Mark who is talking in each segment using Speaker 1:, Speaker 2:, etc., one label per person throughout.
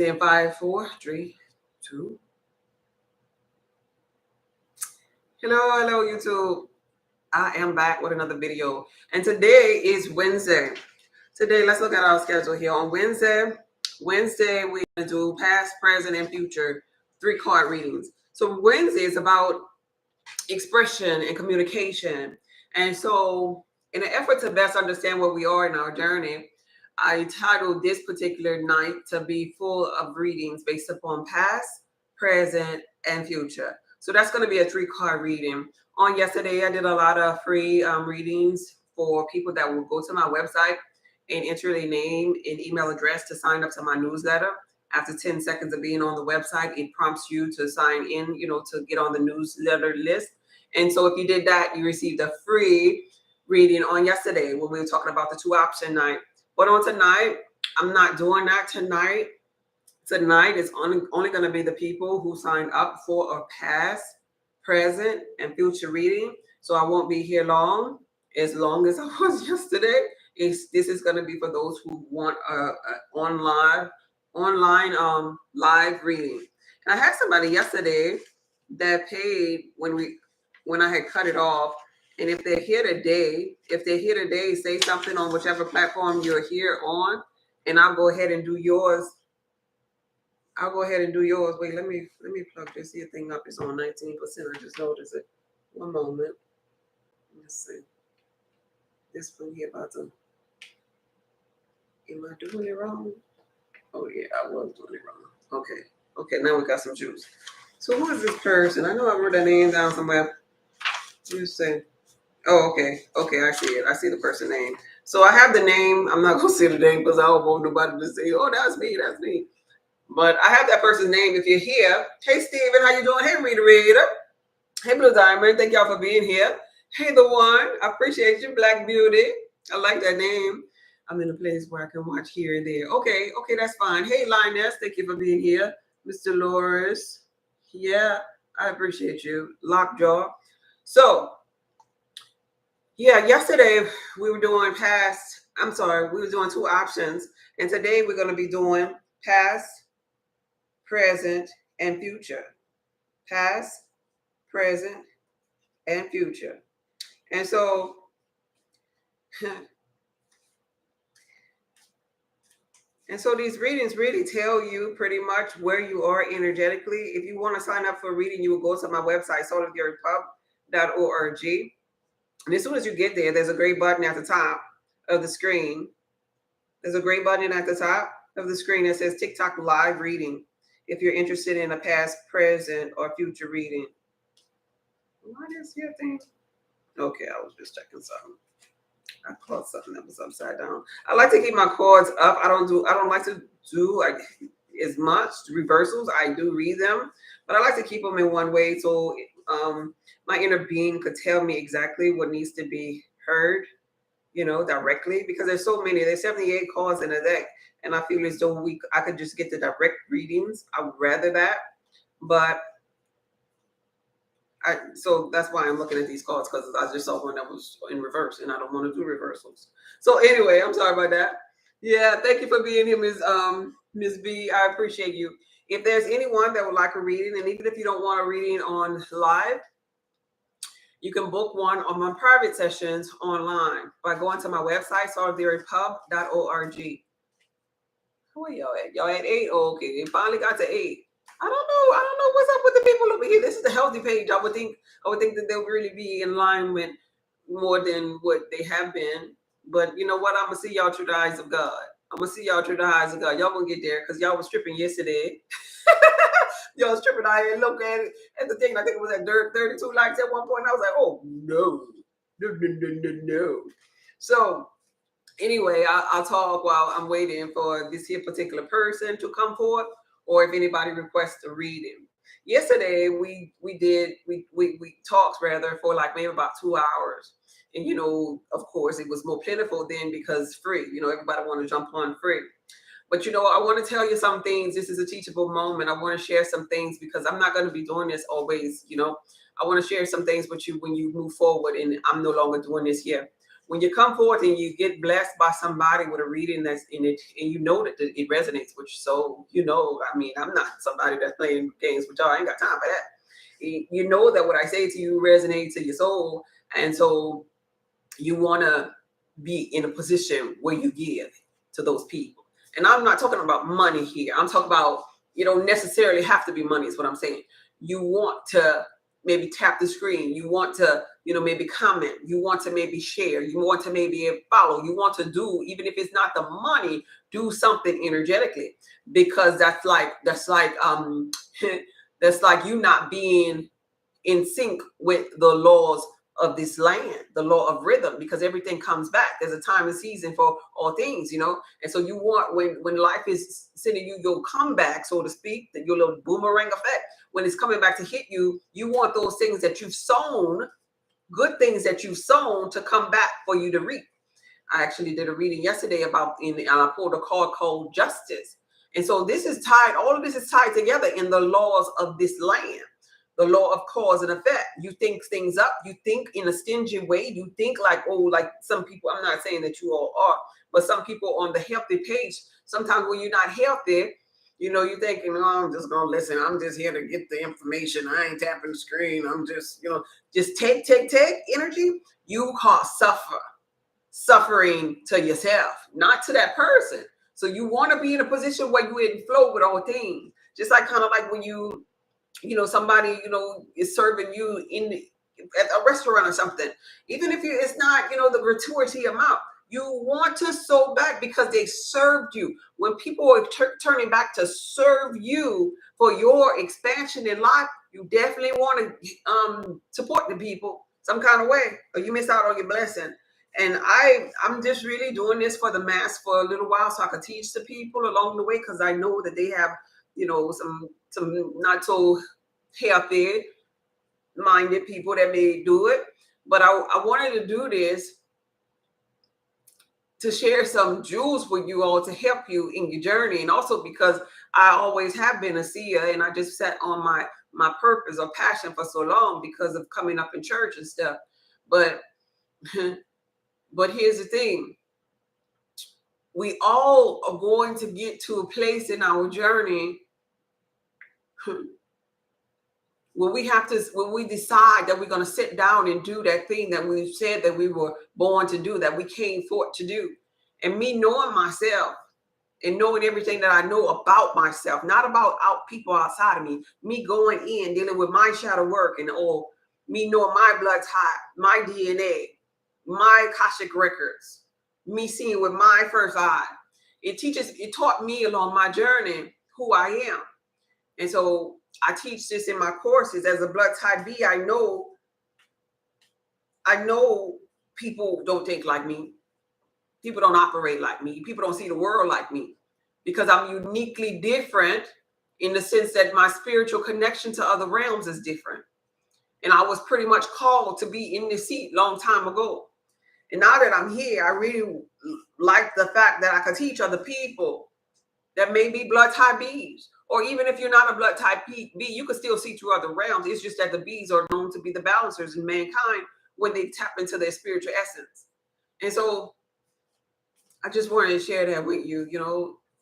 Speaker 1: In 5, 4, 3, 2. Hello, YouTube. I am back with another video. And today is Wednesday. Today, let's look at our schedule here. On Wednesday, we're going to do past, present, and future 3-card readings. So Wednesday is about expression and communication. And so in an effort to best understand where we are in our journey, I titled this particular night to be full of readings based upon past, present, and future. So that's going to be a 3-card reading. On yesterday, I did a lot of free readings for people that will go to my website and enter their name and email address to sign up to my newsletter. After 10 seconds of being on the website, it prompts you to sign in, to get on the newsletter list. And so if you did that, you received a free reading on yesterday when we were talking about the 2-option night. But on tonight, I'm not doing that tonight. Tonight is only going to be the people who signed up for a past, present, and future reading. So I won't be here long as I was yesterday. This is going to be for those who want a online live reading. And I had somebody yesterday that paid when I had cut it off. And if they're here today, say something on whichever platform you're here on, and I'll go ahead and do yours. Wait, let me plug this here thing up. It's on 19%. I just noticed it. One moment. Let's see. This one here about to. Am I doing it wrong? Oh yeah, I was doing it wrong. Okay, now we got some juice. So who is this person? I know I wrote that name down somewhere. Let me see. Oh, okay, I see it. I see the person name. So I have the name. I'm not gonna say the name because I don't want nobody to say, "Oh, that's me." But I have that person's name. If you're here, hey Steven, how you doing? Hey Rita. Hey Blue Diamond, thank y'all for being here. Hey the one, I appreciate you, Black Beauty. I like that name. I'm in a place where I can watch here and there. Okay, that's fine. Hey Linus, thank you for being here. Mr. Loris, yeah, I appreciate you. Lockjaw. So yeah, yesterday we were doing 2 options. And today we're going to be doing past, present, and future. Past, present, and future. And so, these readings really tell you pretty much where you are energetically. If you want to sign up for a reading, you will go to my website, souloftheearthpub.org. And as soon as you get there, there's a gray button at the top of the screen. There's a gray button at the top of the screen that says TikTok live reading. If you're interested in a past, present, or future reading. What is your thing? Okay, I was just checking something. I caught something that was upside down. I like to keep my cards up. I don't like to do like as much reversals. I do read them, but I like to keep them in one way so my inner being could tell me exactly what needs to be heard, directly, because there's so many. There's 78 cards in a deck, and I feel as though I could just get the direct readings. I would rather that, but so that's why I'm looking at these cards, because I just saw one that was in reverse, and I don't want to do reversals. So anyway, I'm sorry about that. Yeah, thank you for being here, Ms. B. I appreciate you. If there's anyone that would like a reading, and even if you don't want a reading on live, you can book one on my private sessions online by going to my website, souloftheearthpub.org. Who are y'all at? Y'all at 8? Oh, okay, they finally got to 8. I don't know what's up with the people over here. This is the healthy page. I would think that they'll really be in line with more than what they have been. But you know what? I'm gonna see y'all through the eyes of God. Y'all gonna get there because y'all was tripping yesterday. Y'all was tripping. I didn't look at it at the thing. I think it was at 32 likes at one point. I was like, oh no. So anyway, I'll talk while I'm waiting for this here particular person to come forth, or if anybody requests a reading. Yesterday we talked rather for like maybe about 2 hours. And of course it was more plentiful then because free. Everybody want to jump on free. But I want to tell you some things. This is a teachable moment. I want to share some things because I'm not going to be doing this always. I want to share some things with you when you move forward, and I'm no longer doing this here. when you come forth and you get blessed by somebody with a reading that's in it, and you know that it resonates with your soul, I mean, I'm not somebody that's playing games with y'all. I ain't got time for that. You know that what I say to you resonates to your soul, and so you want to be in a position where you give to those people. And I'm not talking about money here. I'm talking about, you don't necessarily have to be money is what I'm saying. You want to maybe tap the screen. You want to, maybe comment. You want to maybe share. You want to maybe follow. You want to do, even if it's not the money, do something energetically, because that's like that's like you not being in sync with the laws of this land, the law of rhythm, because everything comes back. There's a time and season for all things, and so you want, when life is sending you your comeback, so to speak, that your little boomerang effect, when it's coming back to hit you, you want those things that you've sown, good things that you've sown, to come back for you to reap. I actually did a reading yesterday and I pulled a card called Justice. And so this is tied, all of this is tied together in the laws of this land. The law of cause and effect. You think things up. You think in a stingy way. You think like some people, I'm not saying that you all are, but some people on the healthy page, sometimes when you're not healthy, you're thinking, oh, I'm just going to listen. I'm just here to get the information. I ain't tapping the screen. I'm just, just take energy. You cause suffering to yourself, not to that person. So you want to be in a position where you're in flow with all things. Just like kind of like when somebody, is serving you at a restaurant or something. Even if it's not, the gratuity amount, you want to sow back because they served you. When people are turning back to serve you for your expansion in life, you definitely want to support the people some kind of way, or you miss out on your blessing. And I'm just really doing this for the mass for a little while, so I can teach the people along the way, because I know that they have, some not so healthy minded people that may do it. But I wanted to do this to share some jewels with you all to help you in your journey. And also because I always have been a seer, and I just sat on my purpose or passion for so long because of coming up in church and stuff. But here's the thing. We all are going to get to a place in our journey when we decide that we're going to sit down and do that thing that we said that we were born to do, that we came forth to do. And me knowing myself and knowing everything that I know about myself, not about people outside of me going in, dealing with my shadow work, and or me knowing my blood type, my DNA, my Akashic records, me seeing with my first eye. It taught me along my journey who I am. And so I teach this in my courses. As a blood type B, I know people don't think like me. People don't operate like me. People don't see the world like me, because I'm uniquely different in the sense that my spiritual connection to other realms is different. And I was pretty much called to be in this seat long time ago. And now that I'm here, I really like the fact that I can teach other people that may be blood type Bs. Or even if you're not a blood type B, you can still see through other realms. It's just that the Bs are known to be the balancers in mankind when they tap into their spiritual essence. And so I just wanted to share that with you,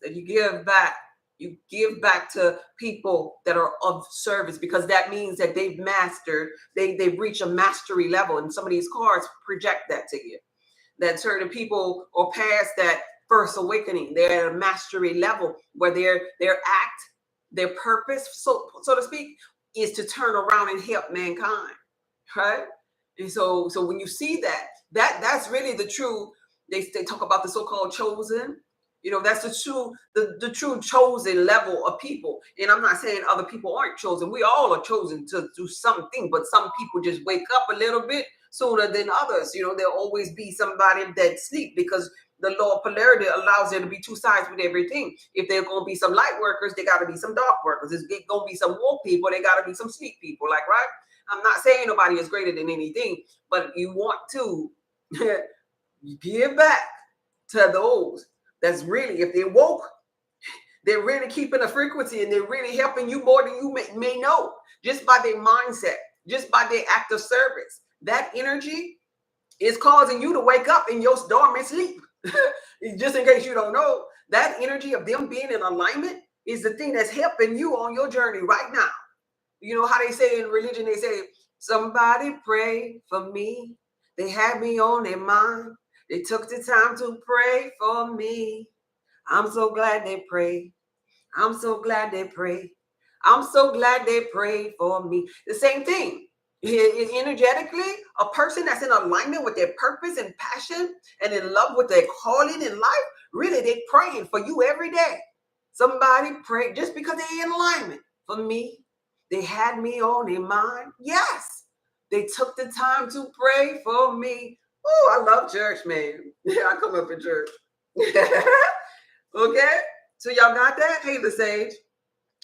Speaker 1: that you give back. You give back to people that are of service, because that means that they've mastered, they've reached a mastery level. And some of these cards project that to you, that certain people are past that first awakening. They're at a mastery level where their purpose, so to speak, is to turn around and help mankind, right? And so when you see that's really the true. They talk about the so-called chosen. That's the true chosen level of people. And I'm not saying other people aren't chosen. We all are chosen to do something, but some people just wake up a little bit sooner than others. There'll always be somebody that sleep, because the law of polarity allows there to be two sides with everything. If there's going to be some light workers, there got to be some dark workers. There's going to be some woke people, there got to be some sleep people, right? I'm not saying nobody is greater than anything, but you want to give back to those that's really, if they're woke, they're really keeping a frequency, and they're really helping you more than you may know, just by their mindset, just by their act of service. That energy is causing you to wake up in your dormant sleep. Just in case you don't know, that energy of them being in alignment is the thing that's helping you on your journey right now. You know how they say in religion, they say, somebody pray for me. They had me on their mind. They took the time to pray for me. I'm so glad they prayed. I'm so glad they prayed. I'm so glad they prayed for me. The same thing. Energetically, a person that's in alignment with their purpose and passion and in love with their calling in life, really, they're praying for you every day. Somebody prayed just because they're in alignment for me. They had me on their mind. Yes, they took the time to pray for me. Oh, I love church, man. Yeah, I come up in church. Okay, so y'all got that? Hey, the sage.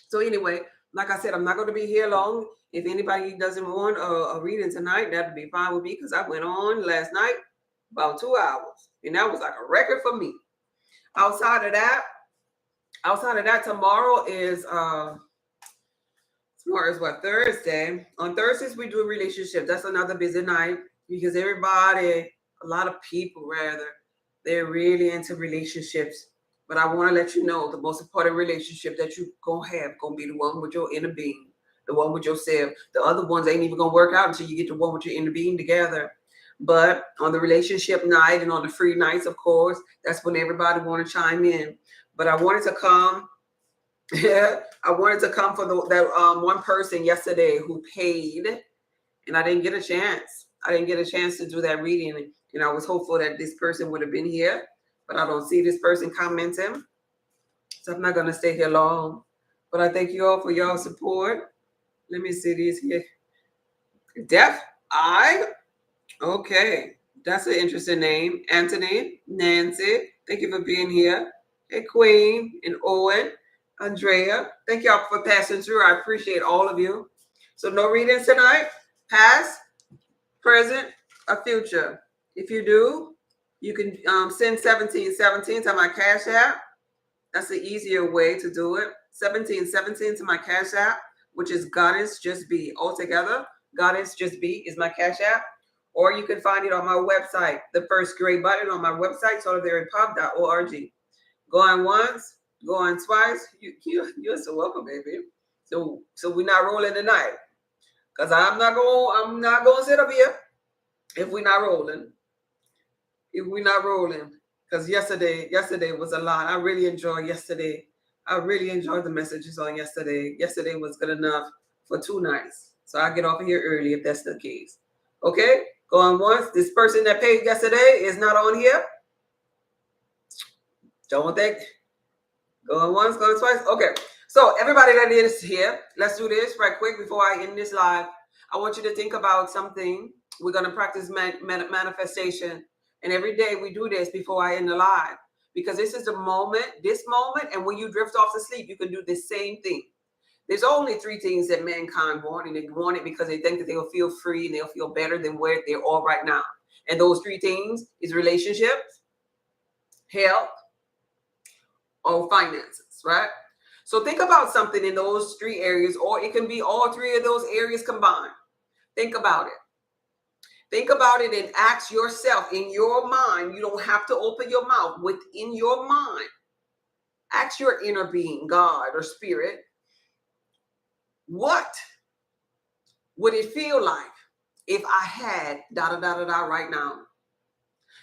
Speaker 1: So anyway, like I said, I'm not going to be here long. If anybody doesn't want a reading tonight, that'd be fine with me because I went on last night about 2 hours, and that was like a record for me. Outside of that, tomorrow is what, Thursday. On Thursdays we do a relationship. That's another busy night because everybody, a lot of people rather, they're really into relationships. But I want to let you know the most important relationship that you gonna have gonna be the one with your inner being, the one with yourself. The other ones ain't even gonna work out until you get the one with your inner being together. But on the relationship night and on the free nights, of course, that's when everybody want to chime in. But I wanted to come. Yeah, I wanted to come for that one person yesterday who paid, and I didn't get a chance. I didn't get a chance to do that reading, and I was hopeful that this person would have been here, but I don't see this person commenting, so I'm not gonna stay here long. But I thank you all for y'all support. Let me see these here. Deaf Eye. Okay, that's an interesting name. Anthony, Nancy, thank you for being here. Hey, Queen and Owen, Andrea, thank y'all for passing through. I appreciate all of you. So no readings tonight. Past, present, or future. If you do, you can send 1717 to my Cash App. That's the easier way to do it. 1717 to my Cash App, which is Goddess Just Be. Altogether, Goddess Just Be is my Cash App. Or you can find it on my website, the first gray button on my website, solidarypop.org. Going once, going twice. You're so welcome, baby. So we're not rolling tonight. Because I'm not going to sit up here if we're not rolling. If we're not rolling. Because yesterday was a lot. I really enjoyed yesterday. I really enjoyed the messages on yesterday. Yesterday was good enough for 2 nights. So I'll get off of here early if that's the case. Okay? Going once. This person that paid yesterday is not on here. Don't think. Going once, going twice. Okay. So everybody that is here, let's do this right quick before I end this live. I want you to think about something. We're going to practice manifestation. And every day we do this before I end the live. Because this is the moment, and when you drift off to sleep, you can do the same thing. There's only 3 things that mankind want, and they want it because they think that they'll feel free and they'll feel better than where they're all right now. And those 3 things is relationships, health, or finances, right? So think about something in those 3 areas, or it can be all 3 of those areas combined. Think about it. Think about it and ask yourself in your mind. You don't have to open your mouth. Within your mind, ask your inner being, God or spirit, what would it feel like if I had right now?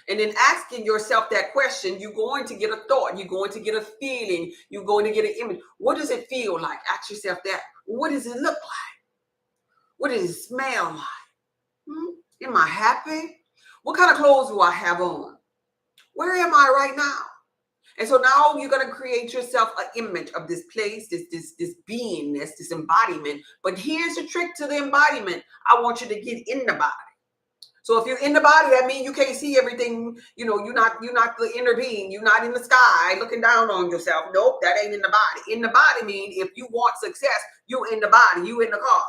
Speaker 1: And then asking yourself that question, you're going to get a thought, you're going to get a feeling, you're going to get an image. What does it feel like? Ask yourself that. What does it look like? What does it smell like? Am I happy? What kind of clothes do I have on? Where am I right now? And so now you're going to create yourself an image of this place, this beingness, this embodiment. But here's the trick to the embodiment. I want you to get in the body. So if you're in the body, that means you can't see everything. You're not the inner being. You're not in the sky looking down on yourself. Nope, that ain't in the body. In the body means if you want success, you're in the body. You in the car.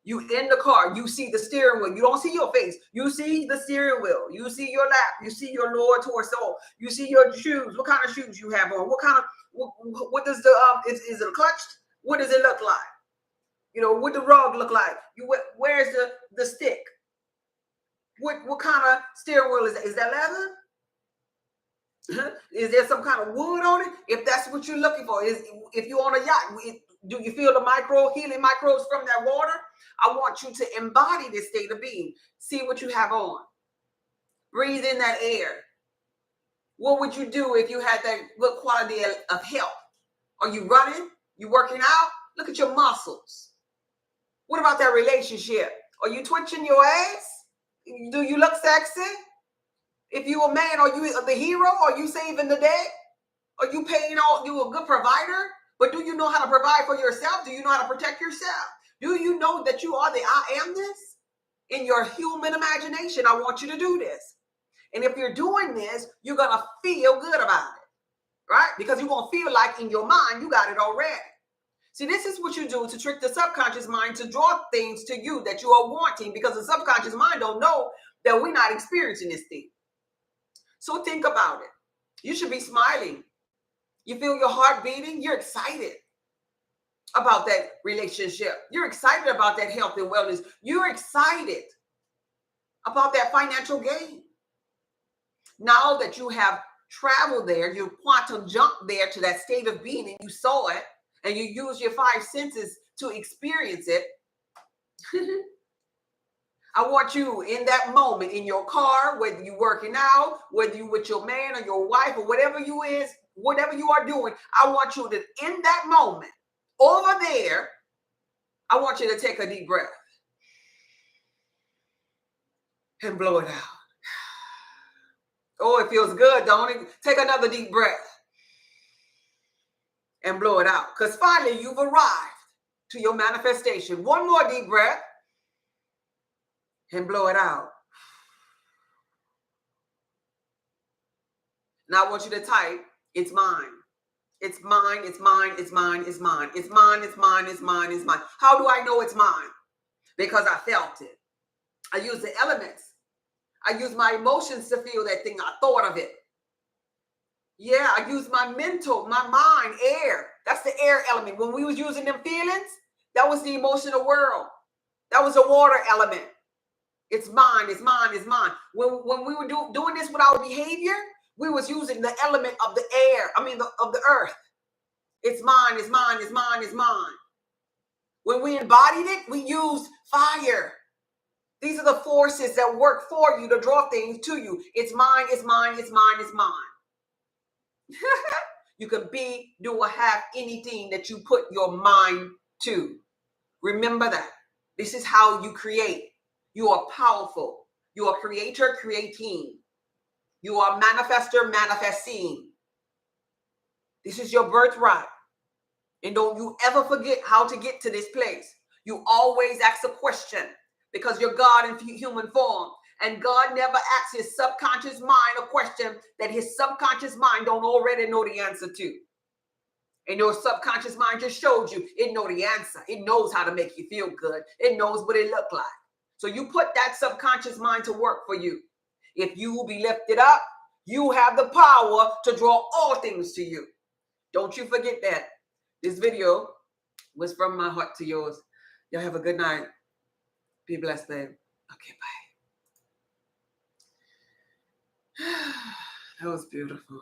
Speaker 1: You in the car. You see the steering wheel. You don't see your face. You see the steering wheel. You see your lap. You see your lower torso. You see your shoes. What kind of shoes you have on? What does is it clutched? What does it look like? What the rug look like? Where's the stick? What kind of steering wheel is that? Is that leather? Is there some kind of wood on it? If that's what you're looking for, if you're on a yacht, do you feel the healing microbes from that water? I want you to embody this state of being. See what you have on. Breathe in that air. What would you do if you had that good quality of health? Are you running? You working out? Look at your muscles. What about that relationship? Are you twitching your ass? Do you look sexy? If you a man, are you the hero? Are you saving the day? Are you paying all? You a good provider? But do you know how to provide for yourself? Do you know how to protect yourself? Do you know that you are the I amness? In your human imagination, I want you to do this. And if you're doing this, you're going to feel good about it, right? Because you're going to feel like in your mind, you got it already. See, this is what you do to trick the subconscious mind to draw things to you that you are wanting, because the subconscious mind don't know that we're not experiencing this thing. So think about it. You should be smiling. You feel your heart beating. You're excited about that relationship. You're excited about that health and wellness. You're excited about that financial gain. Now that you have traveled there, you quantum jumped there to that state of being, and you saw it, and you use your 5 senses to experience it. I want you in that moment, in your car, whether you're working out, whether you with your man or your wife or whatever you are doing, I want you to, in that moment, over there, I want you to take a deep breath and blow it out. Oh, it feels good, don't it? Take another deep breath and blow it out. Because finally, you've arrived to your manifestation. One more deep breath and blow it out. Now I want you to type, it's mine. It's mine, it's mine, it's mine, it's mine. It's mine, it's mine, it's mine, it's mine. How do I know it's mine? Because I felt it. I use the elements. I use my emotions to feel that thing. I thought of it. Yeah, I use my mental, my mind, air. That's the air element. When we was using them feelings, that was the emotional world. That was the water element. It's mine, it's mine, it's mine. When we were doing this with our behavior, we was using the element of the air. Of the earth. It's mine, it's mine, it's mine, it's mine. When we embodied it, we used fire. These are the forces that work for you to draw things to you. It's mine, it's mine, it's mine, it's mine. You can be, do, or have anything that you put your mind to. Remember that. This is how you create. You are powerful. You are creator, creating. You are manifester, manifesting. This is your birthright. And don't you ever forget how to get to this place. You always ask a question, because you're God in human form. And God never asks his subconscious mind a question that his subconscious mind don't already know the answer to. And your subconscious mind just showed you it know the answer. It knows how to make you feel good. It knows what it look like. So you put that subconscious mind to work for you. If you will be lifted up, you have the power to draw all things to you. Don't you forget that. This video was from my heart to yours. Y'all have a good night. Be blessed, babe. Okay, bye. That was beautiful.